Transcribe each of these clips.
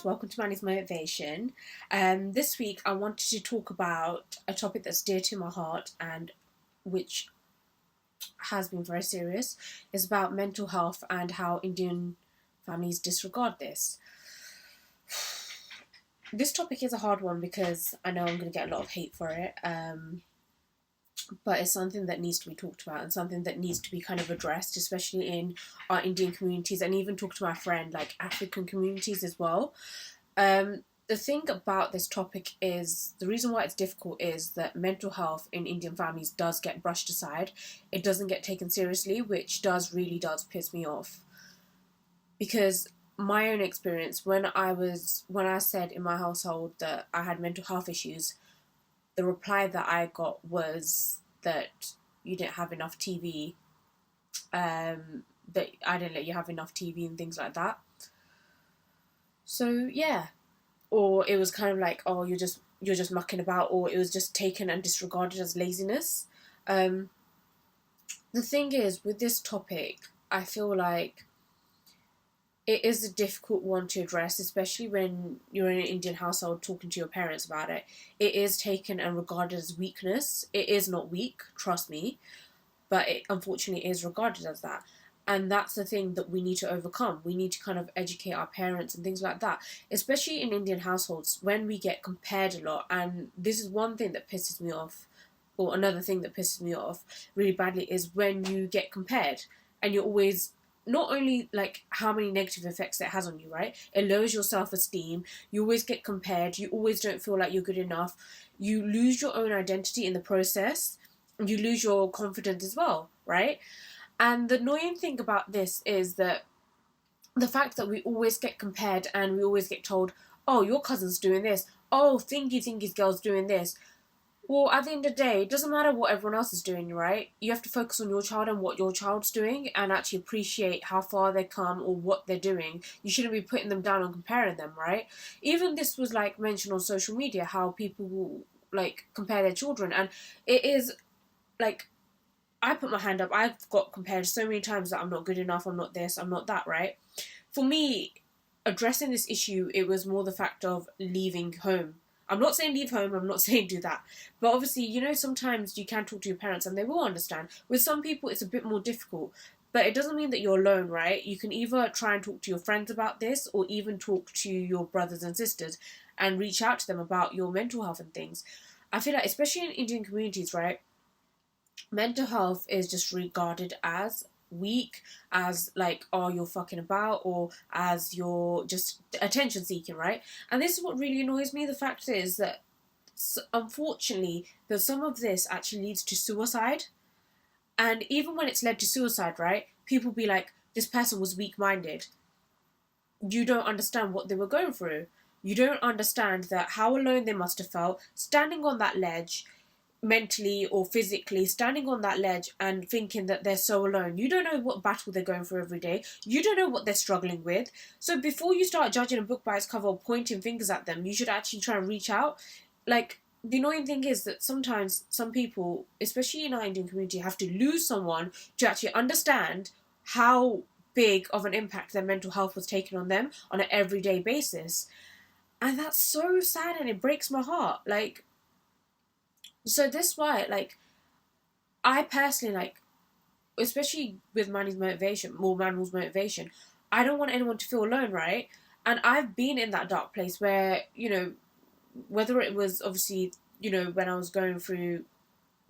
welcome to Manny's Motivation. This week I wanted to talk about a topic that's dear to my heart and which has been very serious. It's about mental health and how Indian families disregard this. This topic is a hard one because I know I'm going to get a lot of hate for it, but it's something that needs to be talked about and something that needs to be kind of addressed, especially in our Indian communities, and even talk to my friend, like African communities as well. The thing about this topic is, the reason why it's difficult is that mental health in Indian families does get brushed aside. It doesn't get taken seriously, which really does piss me off. Because my own experience, when I said in my household that I had mental health issues, the reply that I got was that you didn't have enough TV, that I didn't let you have enough TV and things like that. So yeah, or it was kind of like, oh, you're just mucking about, or it was just taken and disregarded as laziness. The thing is, with this topic, I feel like it is a difficult one to address, especially when you're in an Indian household talking to your parents about it. It is taken and regarded as weakness. It is not weak, trust me, but it unfortunately is regarded as that. And that's the thing that we need to overcome. We need to kind of educate our parents and things like that, especially in Indian households when we get compared a lot. And this is one thing that pisses me off, or another thing that pisses me off really badly, is when you get compared and you're always, not only like how many negative effects it has on you, right? It lowers your self-esteem. You always get compared. You always don't feel like you're good enough. You lose your own identity in the process. You lose your confidence as well, right? And the annoying thing about this is that the fact that we always get compared and we always get told, oh, your cousin's doing this. Oh, thingy's girl's doing this. Well, at the end of the day, it doesn't matter what everyone else is doing, right? You have to focus on your child and what your child's doing and actually appreciate how far they come or what they're doing. You shouldn't be putting them down and comparing them, right? Even this was like mentioned on social media, how people will like compare their children. And it is like, I put my hand up, I've got compared so many times that I'm not good enough, I'm not this, I'm not that, right? For me, addressing this issue, it was more the fact of leaving home. I'm not saying leave home, I'm not saying do that. But obviously, you know, sometimes you can talk to your parents and they will understand. With some people, it's a bit more difficult. But it doesn't mean that you're alone, right? You can either try and talk to your friends about this or even talk to your brothers and sisters and reach out to them about your mental health and things. I feel like, especially in Indian communities, right, mental health is just regarded as weak, as like, oh, you're fucking about, or as you're just attention seeking, right? And this is what really annoys me. The fact is that unfortunately that some of this actually leads to suicide, and even when it's led to suicide, right, people be like, this person was weak-minded. You don't understand what they were going through. You don't understand that how alone they must have felt standing on that ledge, mentally or physically standing on that ledge and thinking that they're so alone. You don't know what battle they're going through every day. You don't know what they're struggling with. So before you start judging a book by its cover or pointing fingers at them, you should actually try and reach out. Like, the annoying thing is that sometimes some people, especially in our Indian community, have to lose someone to actually understand how big of an impact their mental health was taking on them on an everyday basis. And that's so sad and it breaks my heart. Like, so this why, like, I personally, like, especially with Manual's motivation, I don't want anyone to feel alone, right? And I've been in that dark place where, you know, whether it was obviously, you know, when I was going through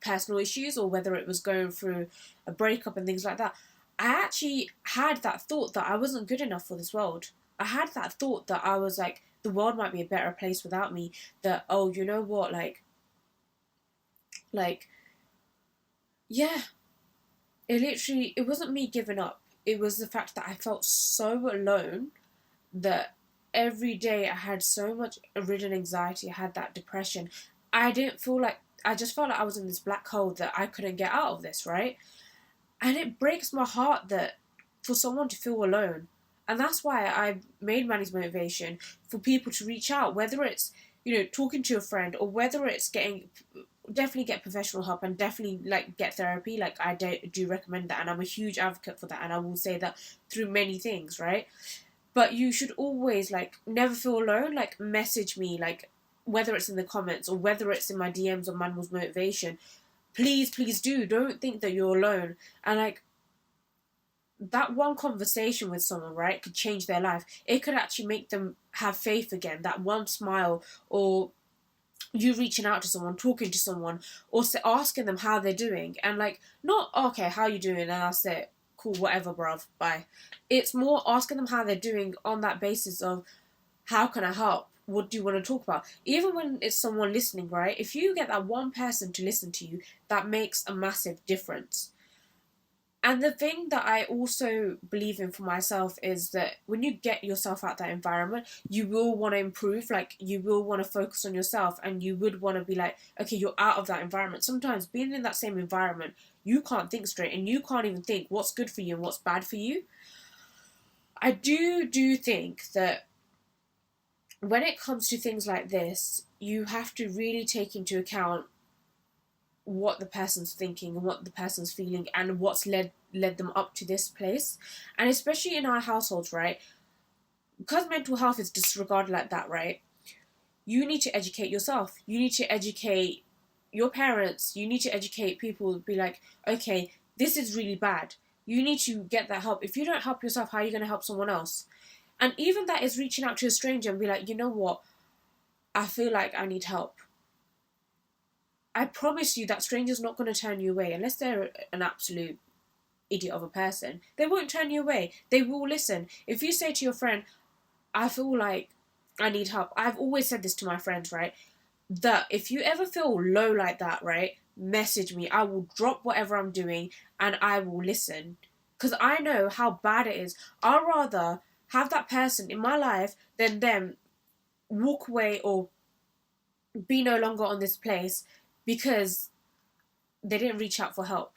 personal issues or whether it was going through a breakup and things like that, I actually had that thought that I wasn't good enough for this world. I had that thought that I was like, the world might be a better place without me. That, oh, you know what, yeah, it wasn't me giving up. It was the fact that I felt so alone that every day I had so much ridden anxiety. I had that depression. I just felt like I was in this black hole that I couldn't get out of this, right? And it breaks my heart that for someone to feel alone. And that's why I made Manny's Motivation, for people to reach out, whether it's, you know, talking to a friend or whether it's definitely get professional help and definitely like get therapy. Like, I do recommend that, and I'm a huge advocate for that, and I will say that through many things, right? But you should always, like, never feel alone. Like, message me, like, whether it's in the comments or whether it's in my DMs on Manual's Motivation. Please do. Don't think that you're alone. And, like, that one conversation with someone, right, could change their life. It could actually make them have faith again. That one smile, or you reaching out to someone, talking to someone, or asking them how they're doing. And, like, not, okay, how you doing? And that's it. Cool, whatever, bruv, bye. It's more asking them how they're doing on that basis of, how can I help? What do you want to talk about? Even when it's someone listening, right? If you get that one person to listen to you, that makes a massive difference. And the thing that I also believe in for myself is that when you get yourself out that environment, you will want to improve. Like, you will want to focus on yourself, and you would want to be like, okay, you're out of that environment. Sometimes being in that same environment, you can't think straight, and you can't even think what's good for you and what's bad for you. I do think that when it comes to things like this, you have to really take into account what the person's thinking and what the person's feeling and what's led them up to this place. And especially in our households, right, because mental health is disregarded like that, right, you need to educate yourself, you need to educate your parents, you need to educate people, be like, okay, this is really bad, you need to get that help. If you don't help yourself, how are you going to help someone else? And even that is reaching out to a stranger and be like, you know what, I feel like I need help. I promise you that stranger's not going to turn you away unless they're an absolute idiot of a person. They won't turn you away. They will listen. If you say to your friend, I feel like I need help. I've always said this to my friends, right? That if you ever feel low like that, right, message me. I will drop whatever I'm doing and I will listen. Because I know how bad it is. I'd rather have that person in my life than them walk away or be no longer on this place because they didn't reach out for help,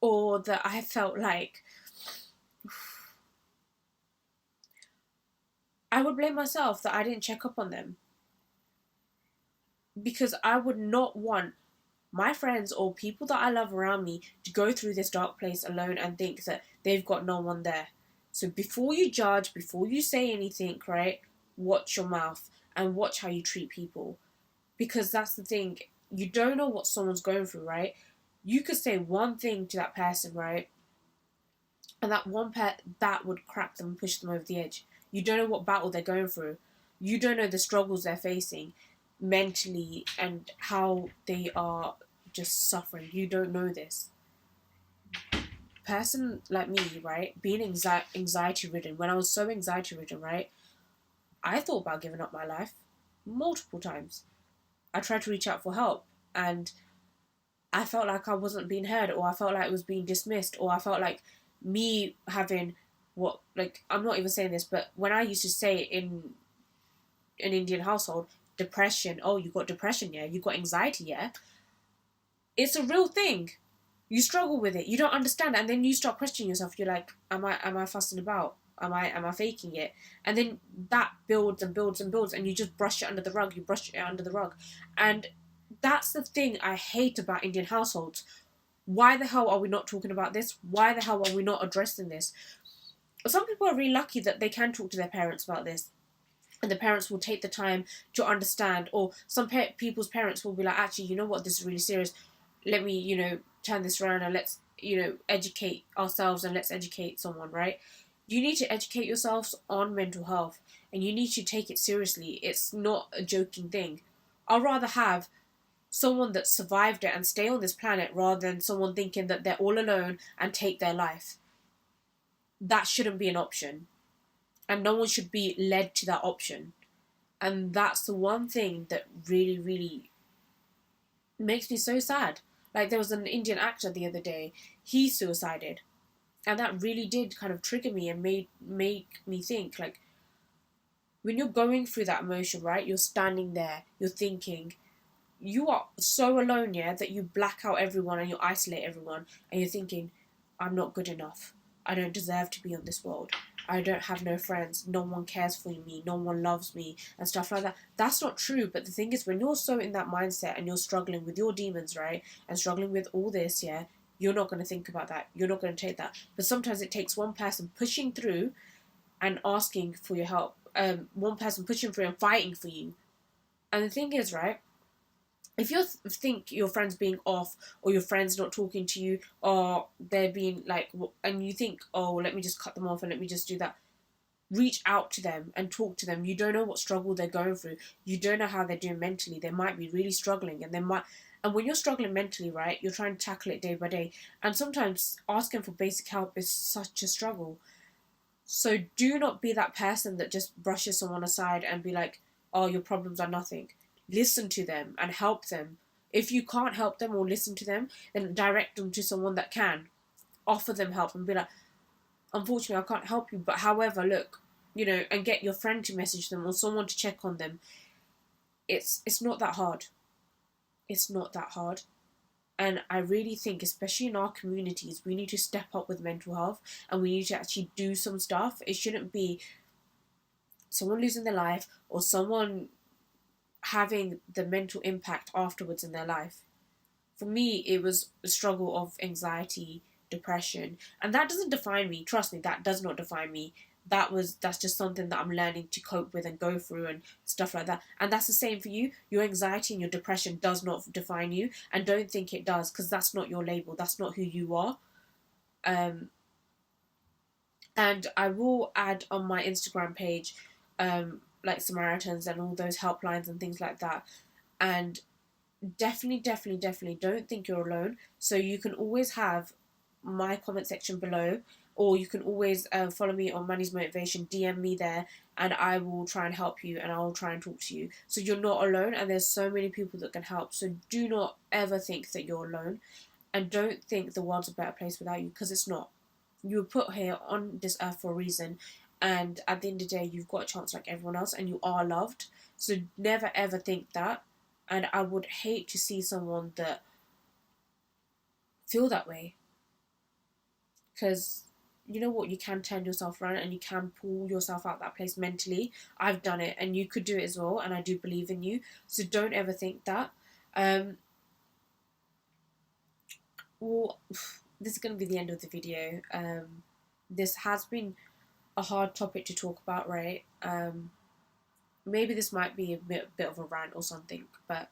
or that I felt like I would blame myself that I didn't check up on them, because I would not want my friends or people that I love around me to go through this dark place alone and think that they've got no one there. So before you judge, before you say anything, right, watch your mouth and watch how you treat people, because that's the thing. You don't know what someone's going through, right? You could say one thing to that person, right? And that one that would crack them and push them over the edge. You don't know what battle they're going through. You don't know the struggles they're facing mentally and how they are just suffering. You don't know this. Person like me, right? Being anxiety ridden. When I was so anxiety ridden, right? I thought about giving up my life multiple times. I tried to reach out for help, and I felt like I wasn't being heard, or I felt like it was being dismissed, or I felt like me having what, like, I'm not even saying this, but when I used to say in an Indian household, depression, oh, you got depression, yeah, you got anxiety, yeah, it's a real thing. You struggle with it, you don't understand, and then you start questioning yourself. You're like, am I fussing about? Am I faking it? And then that builds and builds and builds, and you just brush it under the rug. You brush it under the rug, and that's the thing I hate about Indian households. Why the hell are we not talking about this? Why the hell are we not addressing this? Some people are really lucky that they can talk to their parents about this, and the parents will take the time to understand. Or some people's parents will be like, actually, you know what, this is really serious. Let me, turn this around, and let's, educate ourselves, and let's educate someone, right? You need to educate yourselves on mental health, and you need to take it seriously. It's not a joking thing. I'd rather have someone that survived it and stay on this planet rather than someone thinking that they're all alone and take their life. That shouldn't be an option. And no one should be led to that option. And that's the one thing that really, really makes me so sad. Like, there was an Indian actor the other day. He suicided. And that really did kind of trigger me and make me think, like, when you're going through that emotion, right? You're standing there, you're thinking, you are so alone, yeah, that you black out everyone and you isolate everyone, and you're thinking, I'm not good enough. I don't deserve to be on this world. I don't have no friends. No one cares for me. No one loves me, and stuff like that. That's not true. But the thing is, when you're so in that mindset and you're struggling with your demons, right, and struggling with all this, yeah, you're not going to think about that. You're not going to take that. But sometimes it takes one person pushing through and asking for your help. One person pushing for you and fighting for you. And the thing is, right, if you think your friend's being off, or your friend's not talking to you, or they're being like, and you think, oh, let me just cut them off and let me just do that, reach out to them and talk to them. You don't know what struggle they're going through. You don't know how they're doing mentally. They might be really struggling, and when you're struggling mentally, right, you're trying to tackle it day by day, and sometimes asking for basic help is such a struggle. So do not be that person that just brushes someone aside and be like, oh, your problems are nothing. Listen to them and help them. If you can't help them or listen to them, then direct them to someone that can. Offer them help and be like, unfortunately, I can't help you, but however, look, and get your friend to message them or someone to check on them. It's not that hard. It's not that hard. And I really think, especially in our communities, we need to step up with mental health, and we need to actually do some stuff. It shouldn't be someone losing their life or someone having the mental impact afterwards in their life. For me, it was a struggle of anxiety, depression, and that doesn't define me. Trust me, that does not define me. That's just something that I'm learning to cope with and go through and stuff like that. And that's the same for you. Your anxiety and your depression does not define you, and don't think it does, because that's not your label. That's not who you are. And I will add on my Instagram page, like Samaritans and all those helplines and things like that. And definitely don't think you're alone. So you can always have my comment section below, or you can always follow me on Money's Motivation, DM me there, and I will try and help you, and I'll try and talk to you. So you're not alone, and there's so many people that can help. So do not ever think that you're alone, and don't think the world's a better place without you, because it's not. You were put here on this earth for a reason, and at the end of the day, you've got a chance like everyone else, and you are loved. So never ever think that. And I would hate to see someone that feel that way, because you know what, you can turn yourself around and you can pull yourself out that place mentally. I've done it, and you could do it as well, and I do believe in you. So don't ever think that. Well, this is going to be the end of the video. This has been a hard topic to talk about, right? Maybe this might be a bit of a rant or something, but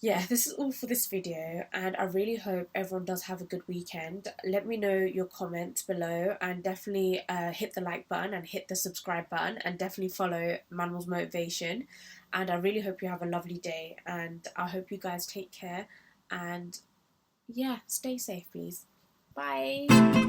yeah, this is all for this video, and I really hope everyone does have a good weekend. Let me know your comments below, and definitely hit the like button and hit the subscribe button, and definitely follow Manuel's Motivation. And I really hope you have a lovely day, and I hope you guys take care, and yeah, stay safe, please. Bye.